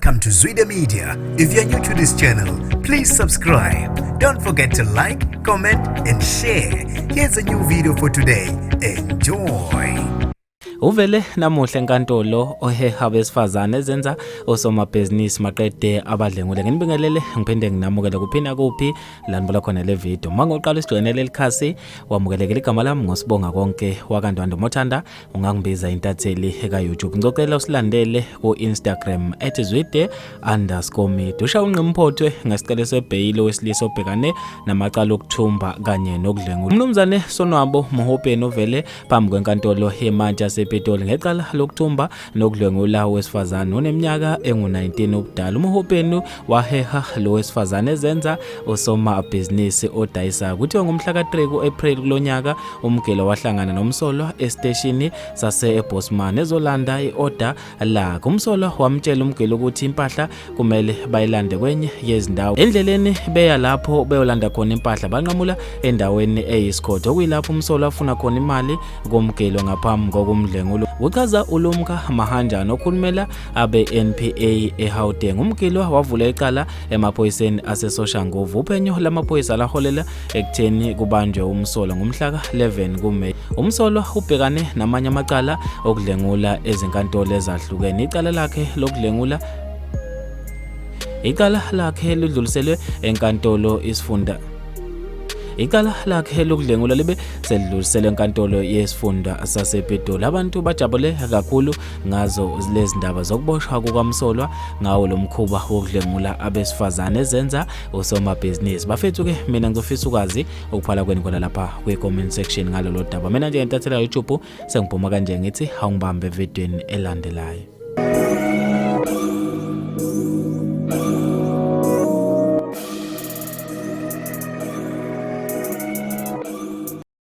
Welcome to Zwida Media. If you're new to this channel, please subscribe. Don't forget to like, comment, and share. Here's a new video for today. Enjoy. Uvele namuhle enkantolo oheha abesifazane ezenza osomabhizinisi maqede abadlengule nginibingelele ngiphinde nginamukele kuphina kuphi lanibona khona le video mangoqala isijoyinele elikhasi wamukelekela igama lami ngosibonga konke wakandwando mothanda ungangibiza intatheli eka YouTube ngicela usilandele ku Instagram @zwide_me dusha unqimphotwe ngasicelo sebhayilo wesilisa obhekane namacala okuthumba kanye nokudlengula umnumzane Sonwabo Mohopeni ovele phambi kwenkantolo yemantshi Pitoli ngecala lokuthumba nokudlwengula wesifazane oneminyaka engu-19 ubudala uMhopeni waheha lo wesifazane ezenza osomabhizinisi odayisa kuthiwa ngomhla ka-3 ku-April kulonyaka umgelo wahlangana nomsolwa esiteshini sase-Bosman ezolanda i-order lakhe umsolwa wamtshela umgelo ukuthi impahla kumele bayilande kwenye yezindawo endleleni beya lapho beyolanda khona impahla banqamula endaweni eyisikhodo okuyilapho umsolwa afuna khona imali komgelo ngaphambi kokumdle uchaza ulumka mahanjana okhulumela abe-NPA eHauteng umgilo wavula icala emaphoyiseni asesoshanguve uphenyo lamaphoyisa laholela ekutheni kubanjwe umsolwa ngomhla ka-11 kuMeyi umsolwa ubhekane namanye amacala okudlengula ezinkantolo ezahlukene icala lakhe lidluliselwe enkantolo isifunda Icala lakhe lokudlengula libe selidluliselwe enkantolo yesifunda sasePitoli abantu bajabule kakhulu ngazo lezi ndaba zokuboshwa kukamsolwa ngawo lomkhuba wokudlengula abesifazane ezenza osomabhizinisi bafethu ke mina ngizofisa ukwazi ukuphala kweni khona lapha kwi-comment section ngalo lo daba mina nje ngentathela YouTube sengiphuma kanje ngithi awungibambe evidweni elandelayo.